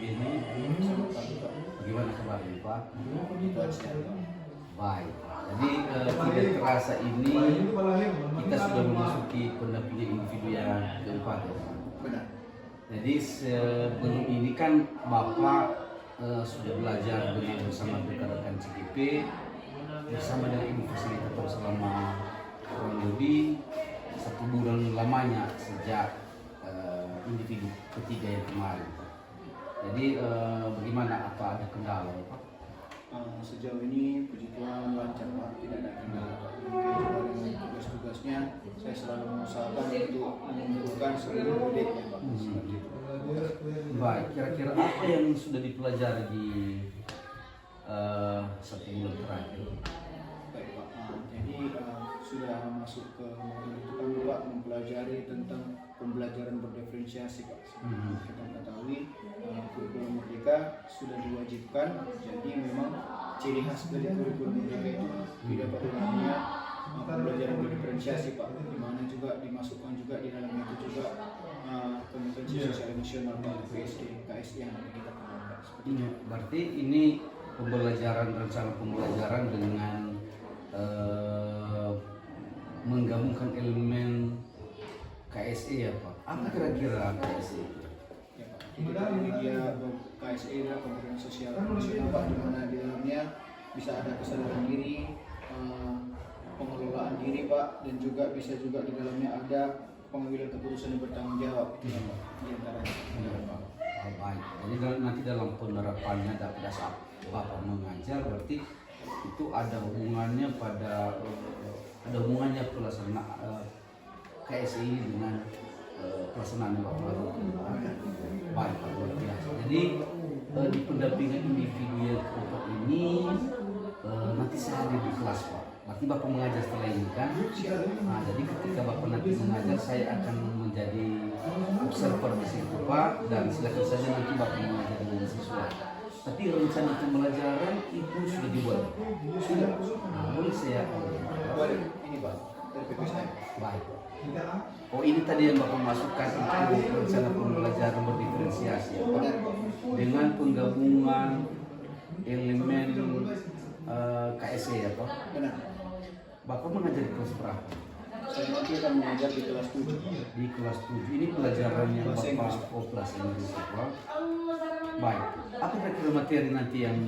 ini. Bagaimana kabarnya Pak? Baik. Jadi tidak terasa ini kita sudah memasuki pendampingan individu yang keempat ya Pak. Benar. Jadi sebelum ini kan Bapak sudah belajar bersama rekan-rekan CGP bersama dengan ibu fasilitator selama kurang lebih 1 bulan lamanya sejak individu ketiga yang kemarin. Jadi bagaimana, apa ada kendala Pak? Sejauh ini puji Tuhan lancar Pak, tidak ada kendala Pak. Mungkin dengan tugas-tugasnya saya selalu mengusahakan untuk mengumpulkan seluruh update Pak. Baik, kira-kira apa yang sudah dipelajari di 1 bulan terakhir? Baik Pak, jadi sudah masuk ke modul itu kan Pak, mempelajari tentang pembelajaran berdiferensiasi Pak. Kita ketahui kurikulum Merdeka sudah diwajibkan, jadi memang ciri khas dari kurikulum Merdeka itu tidak pada namanya pembelajaran berdiferensiasi Pak, di mana juga dimasukkan juga di dalam itu juga kompetensi sosial emosional Pak, PSD, KSI yang kita kenal seperti itu. Berarti ini rencana pembelajaran dengan menggabungkan elemen KSE ya Pak. Apa kira-kira KSE itu? Ya Pak, jadi ini dia KSE adalah kompetensi sosial emosional Pak, di mana di dalamnya bisa ada kesadaran diri, pengelolaan diri Pak, dan juga bisa juga di dalamnya ada pengambilan keputusan yang bertanggung jawab di antaranya. Baik, jadi nanti dalam penerapannya pada saat Bapak mengajar berarti itu ada hubungannya pelaksanaan KSI ini dengan pelaksanaan yang Bapak lakukan. Baik, Pak, luar biasa. Jadi di pendampingan individu yang keempat ini nanti saya hadir di kelas Pak. Berarti Bapak mengajar setelah ini kan? Nah, jadi ketika Bapak nanti mengajar saya akan menjadi observer di situ Pak, dan silakan saja nanti Bapak mengajar dengan siswa. Tapi rencana pembelajaran itu sudah dibuat. Sudah. Nah, boleh saya? Boleh. Ini Pak, dari PP saya. Baik. Oh, ini tadi yang Bapak masukkan itu rencana pembelajaran berdiferensiasi ya Pak, dengan penggabungan elemen KSE ya Pak. Benar. Bapak mengajar di kelas berapa? Saya nanti akan mengajar di kelas 7. Di kelas 7. Ini pelajaran yang Bapak kelas Inggris Pak. Baik. Apa kira-kira materi nanti yang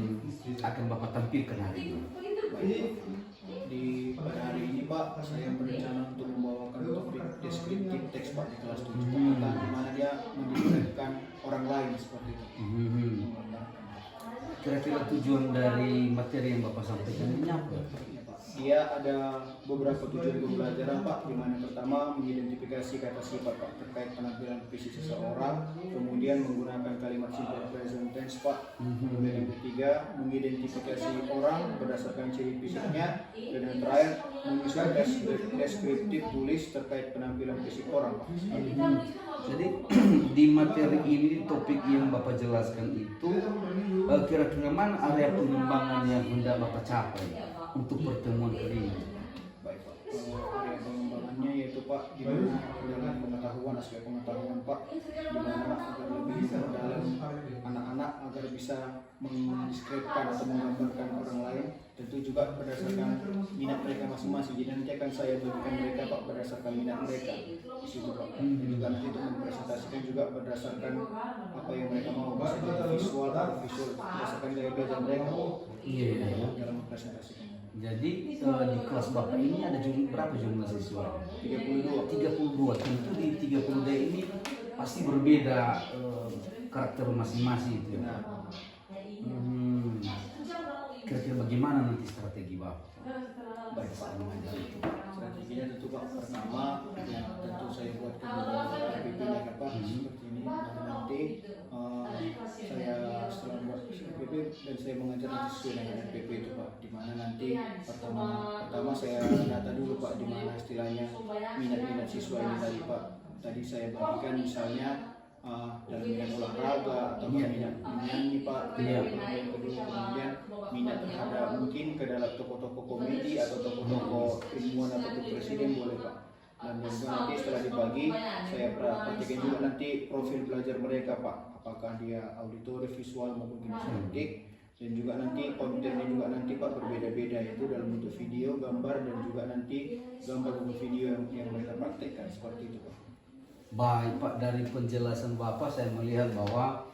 akan Bapak tampilkan hari ini? Pada hari ini Pak, saya berencana untuk membawakan topik deskriptif teks Pak di kelas 7 tentang gimana dia menjelaskan orang lain seperti itu. Kira-kira tujuan dari materi yang Bapak sampaikan ini apa? Dia ada beberapa tujuan pembelajaran Pak, di mana pertama mengidentifikasi kata sifat Pak terkait penampilan fisik seseorang, kemudian menggunakan kalimat simple present tense Pak. Kemudian yang ketiga mengidentifikasi orang berdasarkan ciri fisiknya, dan yang terakhir menyusun deskriptif tulis terkait penampilan fisik orang Pak. Jadi di materi ini, topik yang Bapak jelaskan itu kira-kira mana area pengembangan yang hendak Bapak capai untuk pertemuan kali ini? Baik Pak, area pengembangannya yaitu Pak, di mana dalam pengetahuan, aspek pengetahuan Pak, di mana agar lebih mendalam anak-anak agar bisa mendeskripsikan atau menggambarkan orang lain, tentu juga berdasarkan minat mereka masing-masing. Jadi nanti akan saya bagikan mereka Pak berdasarkan minat mereka di situ Pak. Dan juga nanti untuk mempresentasikan juga berdasarkan apa yang mereka mau, bisa jadi visual atau visual berdasarkan gaya belajar mereka dalam mempresentasikan. Jadi di kelas Bapak ini ada berapa jumlah siswa? 32. 32. Tentu di 32 ini pasti berbeda karakter masing-masing itu. Kira-kira bagaimana nanti strategi Bapak? Baik Pak, mengajar itu. Strateginya tentu Pak, pertama yang tentu saya buat PPP-nya Pak seperti ini. Nanti saya setelah buat PPP dan saya mengajar sesuai dengan RPP itu Pak, di mana nanti pertama saya data dulu Pak, di mana istilahnya minat-minat siswa ini tadi Pak. Tadi saya bagikan misalnya dalam minat olahraga atau minat menyanyi Pak. Yang kedua kemudian minat terhadap mungkin ke dalam tokoh-tokoh komedi atau tokoh-tokoh ilmuwan atau presiden boleh Pak. Dan juga nanti setelah dibagi saya perhatikan juga nanti profil belajar mereka Pak, apakah dia auditori, visual maupun kinestetik. Dan juga nanti kontennya juga nanti Pak berbeda-beda, yaitu dalam bentuk video, gambar, dan juga nanti gambar bentuk video yang mereka praktekkan seperti itu Pak. Baik Pak, dari penjelasan Bapak saya melihat bahwa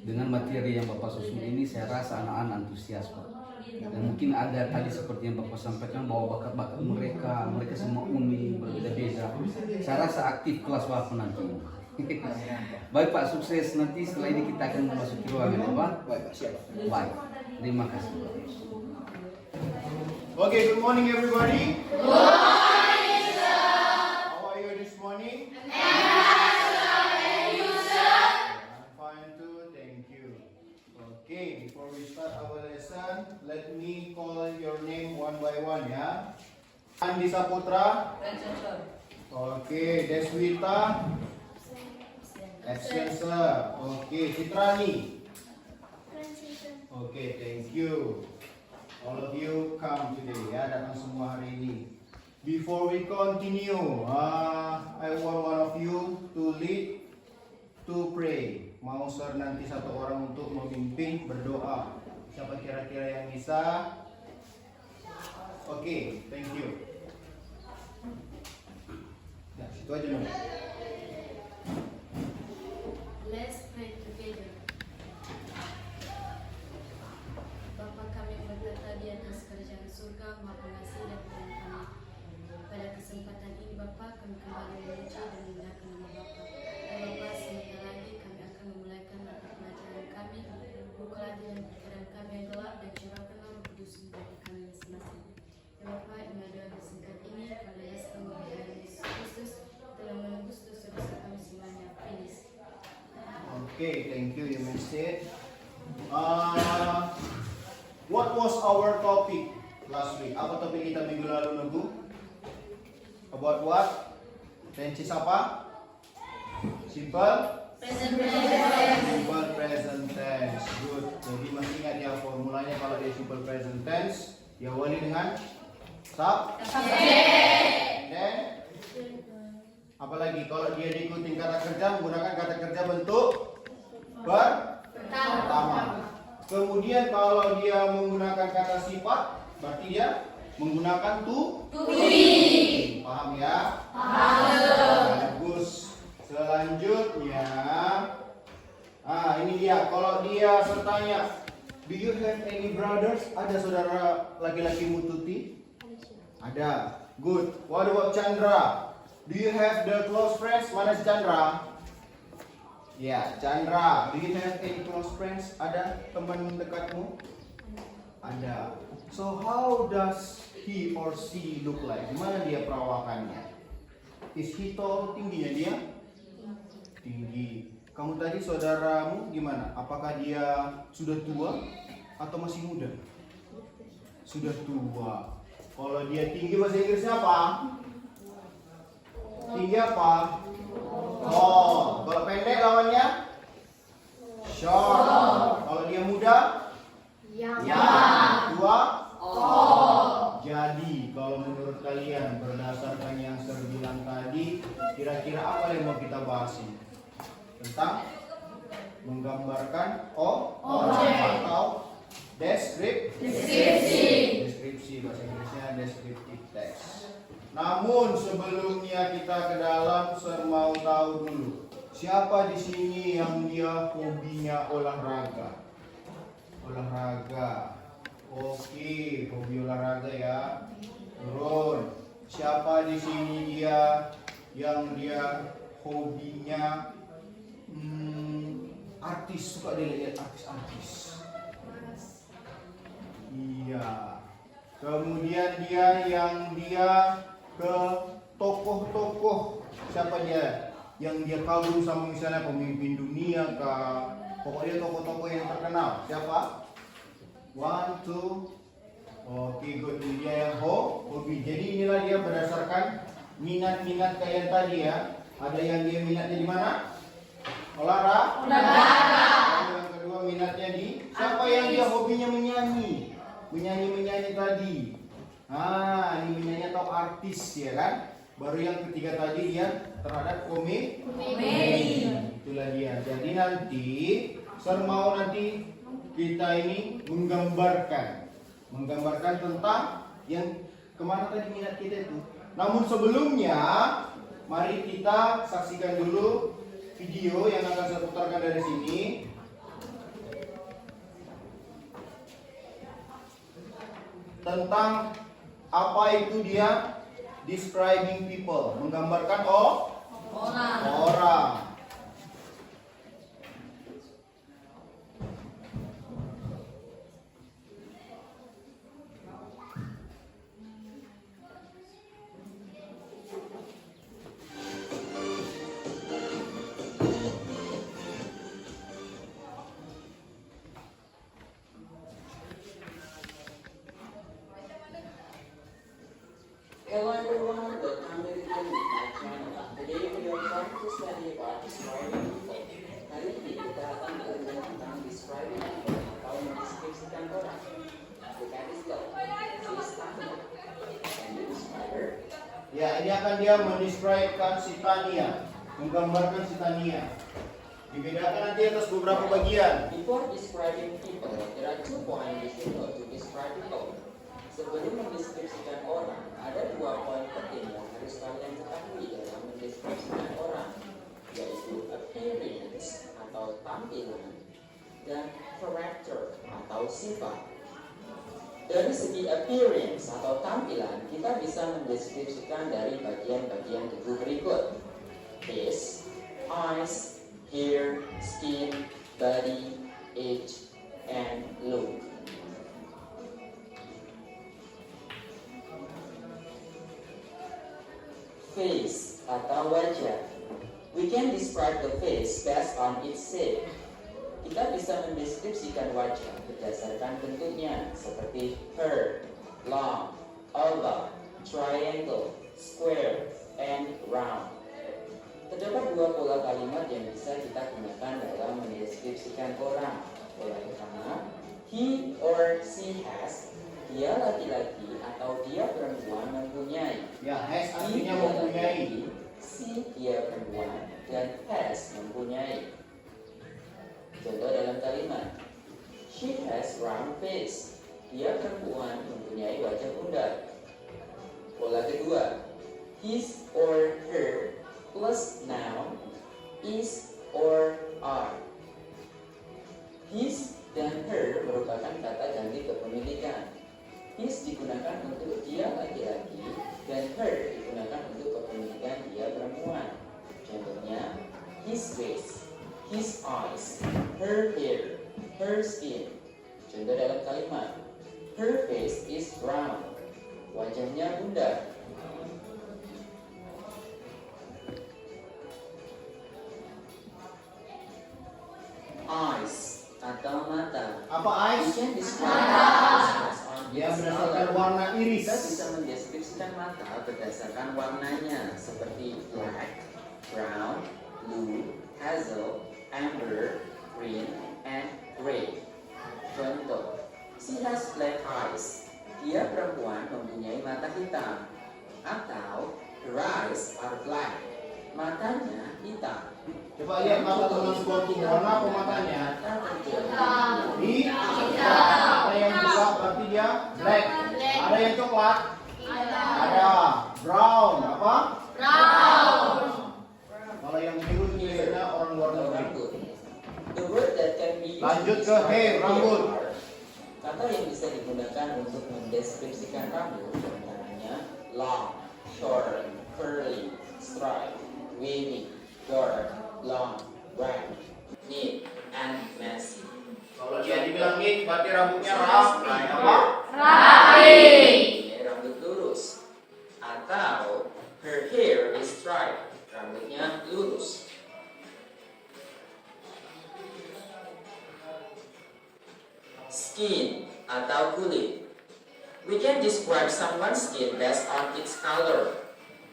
dengan materi yang Bapak susun ini saya rasa anak-anak antusias Pak. Dan mungkin ada tadi seperti yang Bapak sampaikan bahwa bakat-bakat mereka semua unik, berbeda-beda. Saya rasa aktif kelas Bapak nanti. Baik Pak, sukses nanti. Setelah ini kita akan memasuki ruangan ya Pak. Baik Pak, siap Pak. Baik, terima kasih Pak. Okay, good morning everybody. Good morning, sir. How are you this morning? I'm fine too, thank you. Okay, before we start our lesson, let me call your name one by one ya. Andi Saputra. Okay, Deswita. Action sir. Okay, Citrani. Okay, thank you. All of you come today ya, datang semua hari ini. Before we continue, I want one of you to lead to pray. Mau sir nanti satu orang untuk memimpin berdoa. Siapa kira-kira yang bisa? Oke, thank you. Nah, itu aja dulu. Let's pray together. Bapa kami yang bertata di atas kerajaan surga, Maha Pengasih dan Penyayang kami. Pada kesempatan ini Bapa, kami kembali memuji dan memuliakan nama Bapa. Dan Bapa, sebentar lagi kami akan memulaikan mata pelajaran kami. Bukalah hati dan pikiran kami yang gelap dan curahkanlah Roh Kudus bagi kami masing-masing. Ya Bapa, ini adalah singkat ini pada dasar Tuhan Yesus Kristus telah menebus dosa-dosa kami semuanya. Finish. Okay, thank you. You may sit. What was our topic last week? Apa topik kita minggu lalu, Nagu? About what? Tenses apa? Simple? Present tense. Simple present tense. Good. Jadi masih ingat ya formulanya kalau dia simple present tense, diawali dengan subject. Then apalagi kalau dia diikuti kata kerja, menggunakan kata kerja bentuk pertama. Kemudian kalau dia menggunakan kata sifat, berarti dia menggunakan to be. Paham ya? Paham. Bagus. Selanjutnya, ini dia. Kalau dia bertanya, do you have any brothers? Ada saudara laki-laki Mututi? Ada. Good. What about Chandra? Do you have the close friends? Mana si Chandra? Ya, Chandra. Do you have any close friends? Ada teman dekatmu? Ada. So how does he or she look like? Gimana dia perawakannya? Is he tall? Tingginya dia? Tinggi. Kamu tadi saudaramu gimana? Apakah dia sudah tua atau masih muda? Sudah tua. Kalau dia tinggi bahasa Inggrisnya apa? Tinggi apa? Tall. Kalau pendek lawannya? Short. Kalau dia muda? Young. Tua? Old. Jadi kalau menurut kalian berdasarkan yang saya bilang tadi, kira-kira apa yang mau kita bahas ini? Tentang menggambarkan objek atau deskripsi bahasa Inggrisnya descriptive text. Namun sebelumnya kita ke dalam, saya mau tahu dulu siapa di sini yang dia hobinya olahraga. Olahraga. Oke, hobi olahraga ya. Turun. Siapa di sini dia yang dia hobinya artis, suka dilihat artis-artis. Iya. Kemudian dia yang dia ke tokoh-tokoh. Siapa dia? Yang dia kagum sama misalnya pemimpin dunia kah? Pokoknya tokoh-tokoh yang terkenal. Siapa? 1, 2. Oke, good. Dia yang hobi. Jadi inilah dia berdasarkan minat-minat kayak yang tadi ya. Ada yang dia minatnya di mana? Olahraga. Yang kedua minatnya di siapa yang dia hobinya menyanyi? Menyanyi tadi. Ini menyanyi atau artis ya kan? Baru yang ketiga tadi dia terhadap komedi. Itulah dia. Jadi nanti Sir mau nanti kita ini menggambarkan tentang yang kemana tadi minat kita itu. Namun sebelumnya, mari kita saksikan dulu video yang akan saya putarkan dari sini. Tentang apa itu dia describing people, menggambarkan orang. Hello everyone, welcome to my channel. Today we are trying to study about describing people. Hari ini kita akan belajar tentang describing people atau mendeskripsikan orang. Look at this girl. She is Tania. Can you describe her? Ya, ini akan dia mendescribekan si Tania, menggambarkan si Tania. Dibedakan nanti atas beberapa bagian. Before describing people, there are 2 points we should know to describe people. Sebelum mendeskripsikan orang, ada 2 poin penting yang harus kalian ketahui dalam mendeskripsikan orang, yaitu appearance atau tampilan dan character atau sifat. Dari segi appearance atau tampilan, kita bisa mendeskripsikan dari bagian-bagian tubuh berikut: face, eyes, hair, skin, body, age, and look. Face atau wajah. We can describe the face based on its shape. Kita bisa mendeskripsikan wajah berdasarkan bentuknya seperti curve, long, oval, triangle, square, and round. Terdapat 2 pola kalimat yang bisa kita gunakan dalam mendeskripsikan orang. Pola pertama, he or she has, dia laki-laki atau dia perempuan mempunyai. Ya, has He artinya dia mempunyai. laki-laki, she dia perempuan, dan has mempunyai. Contoh dalam kalimat, she has round face. Dia perempuan mempunyai wajah bundar. Pola kedua, his or her plus noun is or are. His dan her merupakan kata ganti kepemilikan. His digunakan untuk dia laki-laki dan her digunakan untuk kepemilikan dia perempuan. Contohnya, his face, his eyes, her hair, her skin. Contoh dalam kalimat, her face is brown. Wajahnya bundar. Eyes atau mata. Apa We eyes? can describe eyes based on Dia its berdasarkan color. warna iris. Kita bisa mendeskripsikan mata berdasarkan warnanya seperti black, brown, blue, hazel, amber, green, and gray. Contoh, she has black eyes. Dia perempuan mempunyai mata hitam. Atau her eyes are black. Matanya hitam. Coba lihat mata teman seperti warna apa matanya? Mata terjadi Ada yang buka berarti dia black. Ada yang coklat? Ada. Brown. Apa? Kalau yang biru itu biasanya orang luar negeri. rambut. The word that can be used Lanjut to ke describe hair, hair rambut. are- Kata yang bisa digunakan untuk mendeskripsikan rambut diantaranya long, short, curly, straight, wavy, dark, long, white, neat, and messy. Kalau dia dibilang neat berarti rambutnya She has rapi. straight Apa? hair. Ini rambut lurus. Atau her hair is straight. Rambutnya lurus. Skin atau kulit. We can describe someone's skin based on its color.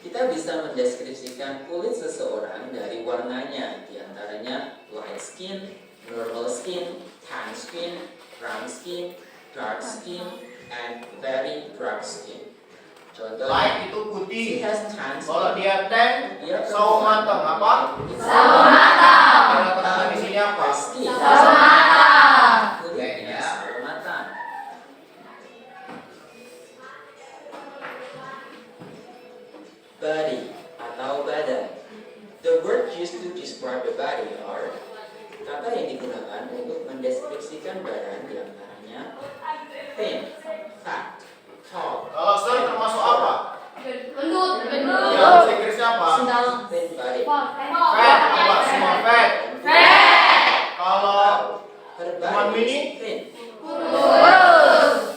Kita bisa mendeskripsikan kulit seseorang dari warnanya, diantaranya light skin, normal skin, tan skin, brown skin, dark skin, and very dark skin. Contohnya, Like itu putih. she has tons. Kalau dia tank, Dia sawo perempuan. matang apa? Sawo Kata-kata di sini apa? Pasti. Kulitnya sawo matang. Body atau badan. The word used to describe the body are kata yang digunakan untuk mendeskripsikan badan diantaranya thin, fat, tall. Kalau sir termasuk apa? Gendut. Ya, bahasa Inggrisnya apa? Thin body. Fat, apa? Semua fat. Kalau Her Cuman body mini? is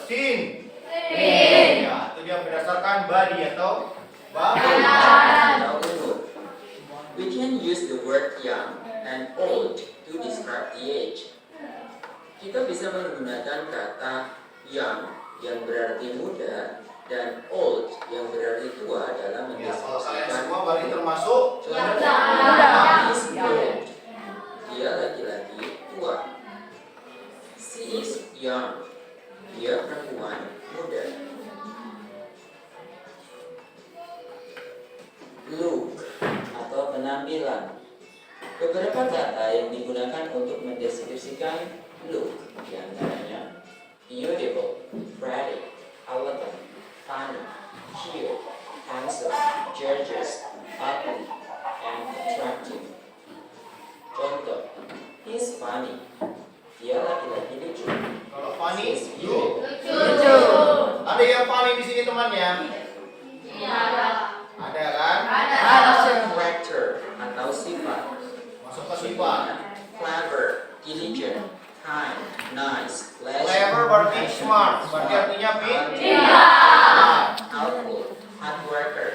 thin. thin. Ya, itu dia berdasarkan body atau badan. Atau umur. We can use the word young and old to describe the age. Kita bisa menggunakan kata young yang berarti muda dan old yang berarti tua dalam Ya, kalau kalian mendeskripsikan. semua berarti termasuk He is old. Dia laki-laki tua. She is young. Dia perempuan muda. Look atau penampilan. Beberapa kata yang digunakan untuk mendeskripsikan look diantaranya beautiful, pretty, elegant, funny, cute, handsome, gorgeous, ugly, and attractive. Contoh, he's funny. Dia laki-laki lucu. kalau funny, She's lu. beautiful. Ada yang funny di sini temannya? Ada kan? Character atau sifat. Masuk ke sifat. Clever, diligent, kind, nice, Clever berarti smart. Berarti artinya helpful, hard worker,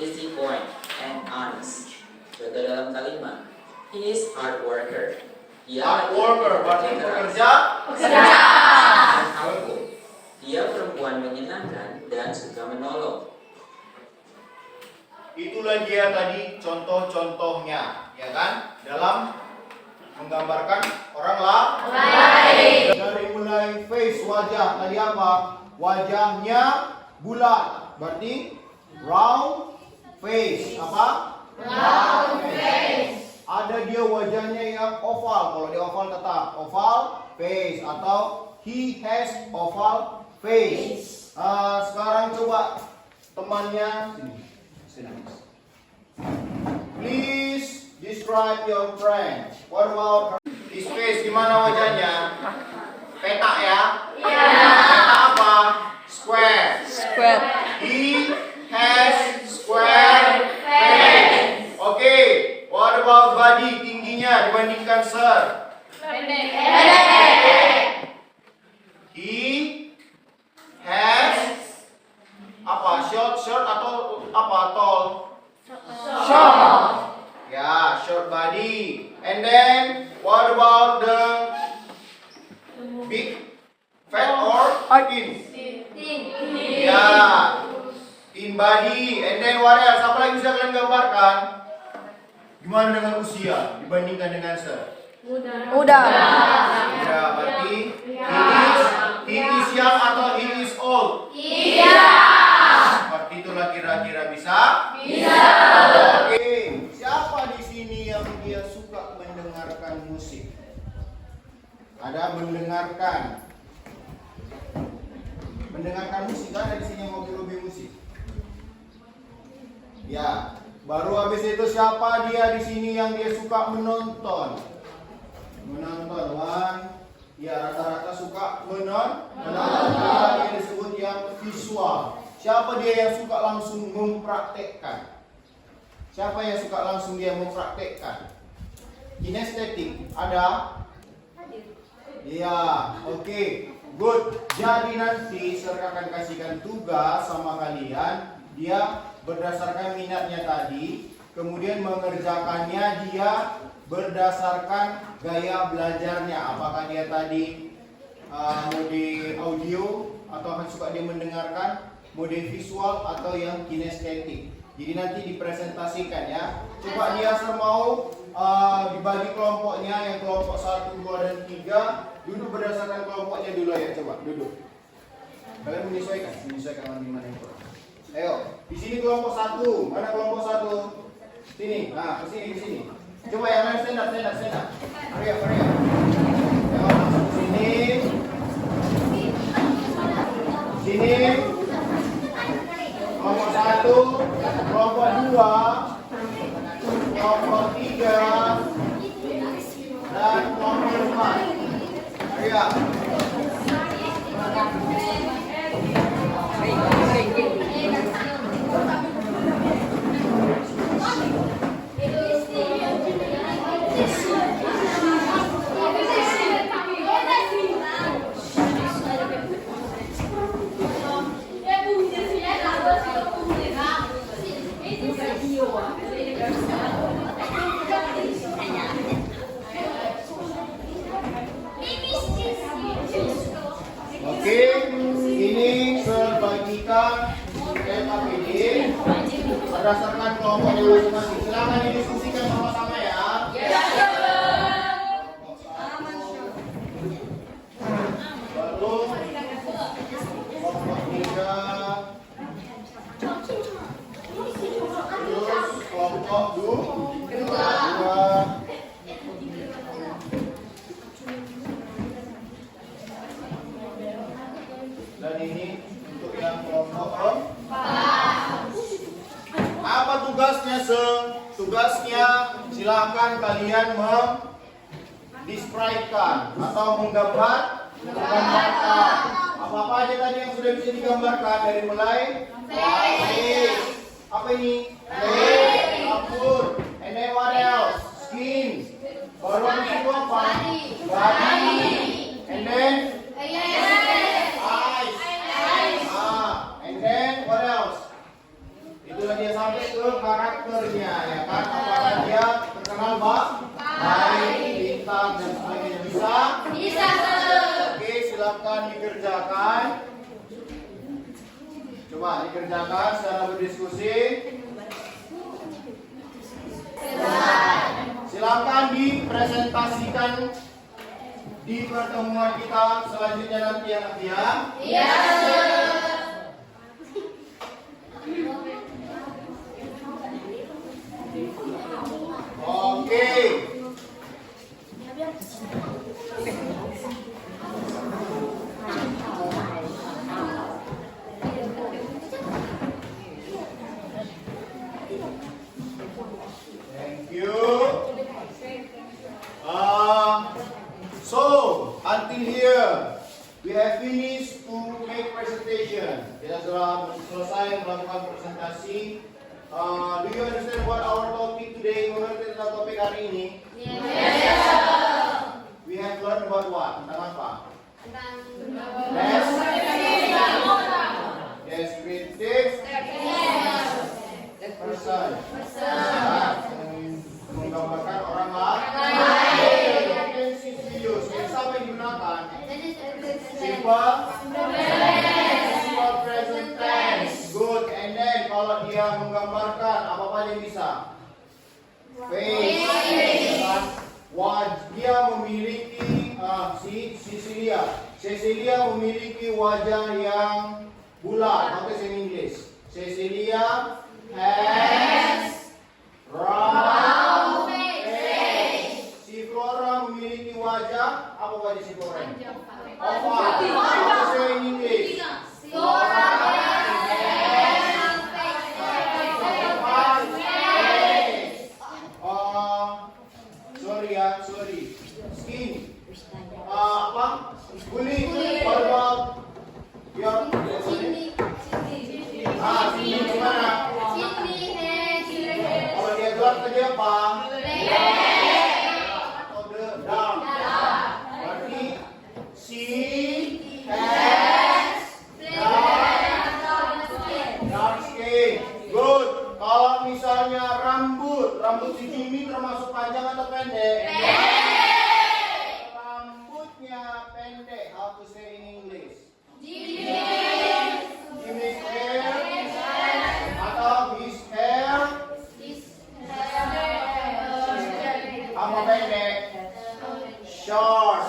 easy going, and honest. Contoh dalam kalimat, he is hard worker. Dia hard worker berarti pekerja. dan helpful. Dia perempuan menyenangkan dan suka menolong. Itulah dia tadi contoh-contohnya, ya kan? Dalam menggambarkan orang lain. Dari mulai face wajah tadi apa? Wajahnya bulat, berarti round face. Apa? Round face. Ada dia wajahnya yang oval. Kalau dia oval tetap oval face atau he has oval face. Sekarang coba temannya sini. Please describe your friend. What about her? His face, gimana wajahnya? Petak ya? Iya. Petak apa? Square. He has square face. Oke. What about body? Tingginya dibandingkan sir. He has apa? Short atau apa? Tall? Short. Ya, short body. And then what about the big, fat or thin? Ya, thin body. And then what else? Apa lagi bisa kalian gambarkan? Gimana dengan usia dibandingkan dengan sir? Udah. Ya, berarti he is young atau he is old? Seperti itulah kira-kira bisa? Oke, siapa di sini yang dia suka mendengarkan musik? Ada mendengarkan musik, kan ada di sini yang hobi musik. Ya, baru habis itu siapa dia di sini yang dia suka menonton? Ya rata-rata suka menonton. Yang disebut yang visual. Siapa dia yang suka langsung mempraktekkan? Siapa yang suka langsung dia mempraktekkan? Kinestetik ada? Iya, oke, good. Jadi nanti saya akan kasihkan tugas sama kalian. Dia berdasarkan minatnya tadi, kemudian mengerjakannya dia berdasarkan gaya belajarnya. Apakah dia tadi mode audio atau suka dia mendengarkan, mode visual atau yang kinestetik. Jadi nanti dipresentasikan ya. Coba dia mau dibagi kelompoknya, yang kelompok 1, 2, dan 3. Duduk berdasarkan kelompoknya dulu ya, coba duduk. Kalian menyesuaikan mana yang kurang. Ayo, di sini kelompok 1. Mana kelompok 1? Sini. Nah, ke sini. Coba yang lain stand up. Hurry up. Ayo, masuk ke sini. Sini. Kelompok 1, kelompok 2, kelompok 3, dan kelompok 4. Hurry up. Oke, ini terbagikan KKPD berdasarkan kelompoknya masing-masing. Silakan didiskusikan sama-sama ya. Lalu kelompok 3, terus kelompok 2. Dan ini untuk yang kelompok 4. Apa tugasnya? Tugasnya silakan kalian mendescribekan atau menggambarkan apa aja tadi yang sudah bisa digambarkan dari mulai face. Apa ini? Face, rambut, and then what else? Skin. Baru itu apa? Body. And then and then what else? Itulah dia sampai ke karakternya, ya kan? Apakah dia terkenal baik, pintar dan sebagainya? Bisa. Oke, silakan dikerjakan. Coba dikerjakan secara berdiskusi. Silakan dipresentasikan di pertemuan kita selanjutnya nanti ya. Iya. Oke. Thank you. So until here we have finished to make presentation. Kita sudah selesai melakukan presentasi. Do you understand what our topic today? Mengerti tentang topik hari ini? Yes. We have learned about what? Tentang apa? Descriptive person. Menggambarkan orang lain. Intensive videos. Siapa yang digunakan? Simple present tense. Good. And then kalau dia menggambarkan apa yang bisa? Face. Dia memiliki Cecilia memiliki wajah yang bulat. Apa in English? Cecilia has round face. Si Flora memiliki wajah. Apa wajah si Flora? Oval. Apa in English? Flora sorry. Skin. Apa? Kulit. Kalau dia sini gimana? Kalau dia gelap tadi apa? Atau dark? Berarti she has dark skin. Good. Kalau misalnya rambut si Jimmy termasuk panjang atau pendek? Rambutnya pendek. How to say in English? Jimmy's hair atau his hair? Apa pendek? Short.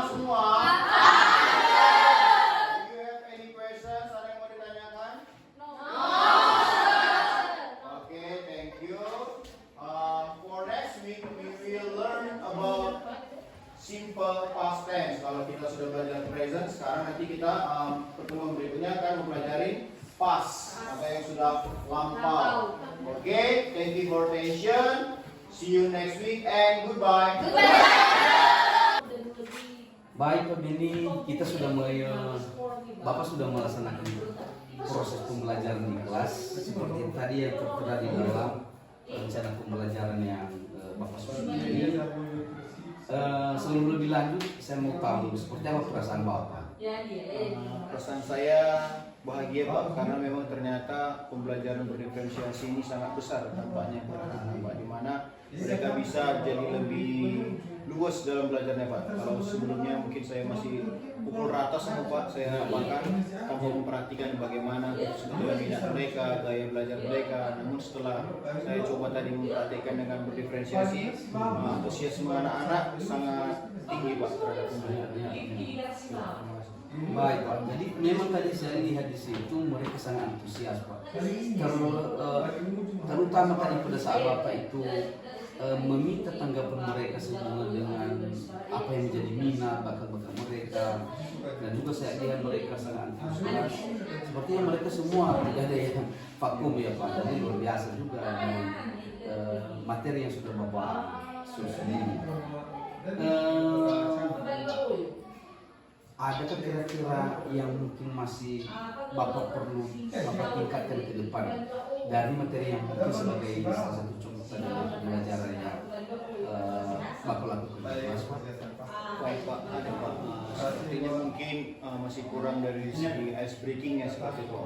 Semua. You nanti kita pertemuan berikutnya akan mempelajari past apa yang sudah lampau. Oke, thank you for attention. See you next week and goodbye. Baik Pak Beni, kita sudah Bapak sudah melaksanakan proses pembelajaran di kelas seperti tadi yang tertera di dalam rencana pembelajaran yang Bapak sudah pilih. Sebelum lebih lanjut, saya mau tahu seperti apa perasaan Bapak. Perasaan saya bahagia Pak, karena memang ternyata pembelajaran berdiferensiasi ini sangat besar dampaknya pada anak-anak Pak, di mana mereka bisa jadi lebih luas dalam belajarnya Pak. Kalau sebelumnya mungkin saya masih pukul rata sama Pak, saya apakan tanpa memperhatikan bagaimana sebetulnya minat mereka, gaya belajar mereka. Namun setelah saya coba tadi memperhatikan dengan berdiferensiasi, antusiasme anak-anak sangat tinggi Pak terhadap pembelajarannya. Baik Pak, jadi memang tadi saya lihat di situ mereka sangat antusias Pak. Kalau terutama tadi pada saat Bapak itu meminta tanggapan mereka sehubungan dengan apa yang menjadi minat bakat-bakat mereka, dan juga saya lihat mereka sangat antusias. Sepertinya mereka semua tidak ada yang vakum ya Pak. Jadi luar biasa juga materi yang sudah Bapak susun ini. Adakah kira-kira yang mungkin masih Bapak perlu Bapak tingkatkan ke depan dari materi yang mungkin sebagai salah satu contoh dari pembelajaran yang Bapak lakukan di kelas Pak? Baik Pak, ada Pak. Sepertinya mungkin masih kurang dari segi ice breakingnya seperti itu.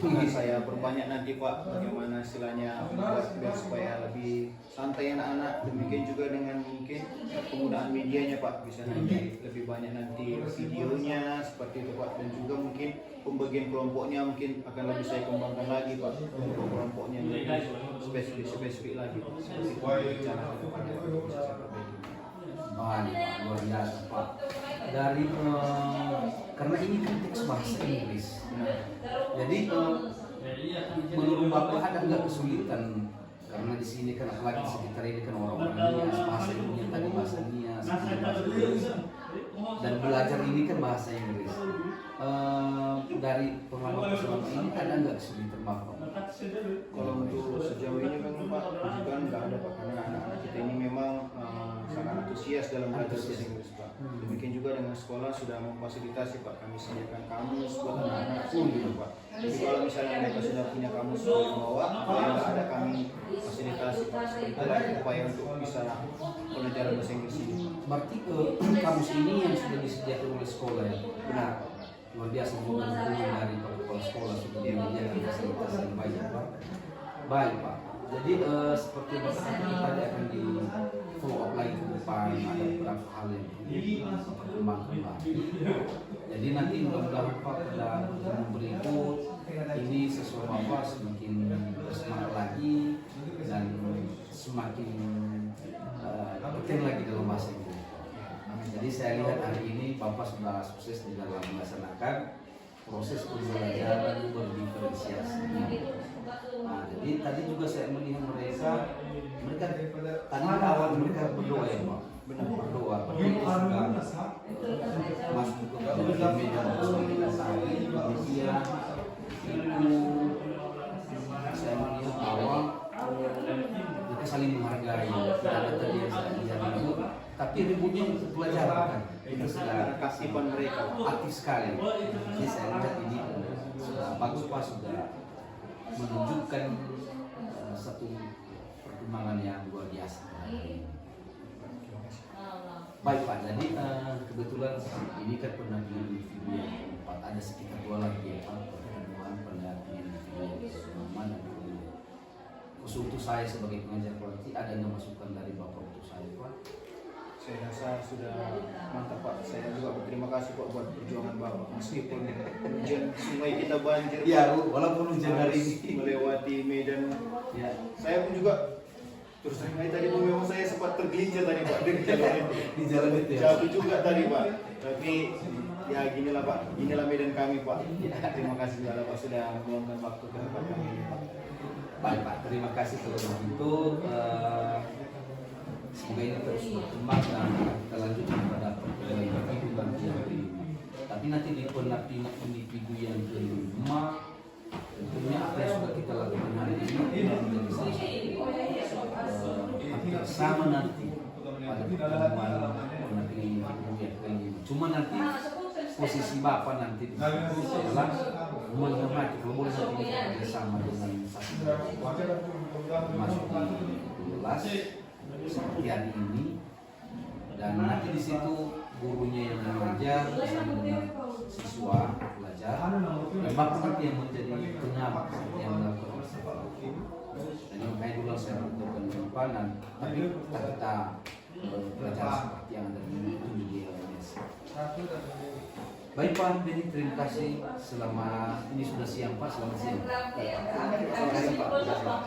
Mungkin saya perbanyak nanti Pak, bagaimana istilahnya biar supaya lebih santai anak-anak. Demikian juga dengan mungkin penggunaan medianya Pak, bisa nanti lebih banyak nanti videonya seperti itu Pak, dan juga mungkin pembagian kelompoknya mungkin akan lebih saya kembangkan lagi Pak, untuk kelompoknya lebih spesifik lagi Pak. Seperti itu rencana ke depannya Pak, bisa saya perbaiki. Baik Pak, luar biasa Pak. Dari karena ini kan teks bahasa Inggris, jadi menurut Bapak ada nggak kesulitan? Karena di sini kan apalagi di sekitar ini kan orang-orang Nias, bahasa Indonesia tadi bahasa Nias, bahasa Inggris, dan belajar ini kan bahasa Inggris. Dari pengalaman selama ini ada nggak kesulitan Bapak? Kalau untuk sejauh ini memang Pak, kesulitan nggak ada Pak, karena anak-anak kita ini memang sangat antusias dalam belajar bahasa Inggris Pak. Demikian juga dengan sekolah sudah memfasilitasi Pak, kami sediakan kamus buat anak-anak pun gitu Pak. Jadi kalau misalnya mereka sudah punya kamus boleh bawa, kalau yang nggak ada kami fasilitasi Pak. Itulah upaya untuk bisa pelajaran bahasa Inggris ini. Berarti kamus ini yang sudah disediakan oleh sekolah ya? Benar Pak. Luar biasa juga dukungan dari kepala sekolah sudah menyediakan fasilitas yang banyak Pak. Baik Pak. Jadi seperti Bapak tadi akan di follow up lagi ke depan, ada beberapa hal yang Bapak kembangkan lagi. Jadi nanti mudah-mudahan Pak pada pertemuan berikut ini sesuai Bapak semakin bersemangat lagi dan semakin penting lagi dalam bahasa Inggris. Jadi saya lihat hari ini Bapak sudah sukses di dalam melaksanakan proses pembelajaran berdiferensiasi. Nah, jadi tadi juga saya melihat mereka tadi awal mereka berdoa ya Pak, benar berdoa. Mereka masuk ke dalam meja tadi, kemudian itu saya melihat awal mereka saling menghargai. Tidak ada tadi yang saya lihat itu. Tapi ributnya untuk pelajaran kan, itu sudah Keaktifan mereka aktif sekali. Jadi saya lihat ini sudah bagus Pak, sudah menunjukkan satu perkembangan yang luar biasa. Baik Pak, jadi kebetulan ini kan pendampingan individu yang keempat, ada sekitar 2 lagi ya Pak, pertemuan pendampingan individu yang ke-6 dan ke-7. Khusus untuk saya sebagai pengajar politik, ada nggak masukan dari Bapak untuk saya Pak? Saya rasa sudah mantap Pak. Saya juga berterima kasih Pak buat perjuangan Bapak. Meskipun hujan sungai kita banjir, Ya, walaupun hujan hari ini melewati medan. ya, Saya pun juga terus terang tadi pun memang saya sempat tergelincir tadi Pak di jalan itu. di jalan itu ya. Jatuh juga tadi Pak. Tapi ya ginilah Pak, inilah medan kami Pak. Terima kasih juga Pak sudah meluangkan waktu ke depan kami ini Pak. Baik Pak, terima kasih kalau begitu. Semoga ini terus berkembang dan kita lanjutkan pada pertemuan yang berikutnya. Tapi nanti di pendampingan individu yang kelima, tentunya apa yang sudah kita lakukan hari ini tidak menjadi salah satu hampir sama nanti pada pertemuan pendampingan individu yang kelima. Cuma nanti posisi Bapak nanti di situ adalah menghormati, kalau boleh nanti kita bersama dengan saksi masuk di kelas seperti hari ini, dan nanti di situ gurunya yang mengajar bersama dengan siswa pelajar, dan Bapak nanti yang menjadi pengamat yang melakukan observasi. Dan yang kayak dulu saya lakukan penyimpanan, tapi kita belajar seperti yang ada di LMS. Baik Pak Beni, terima kasih. Selama ini sudah siang Pak, selamat siang. Terima kasih Pak.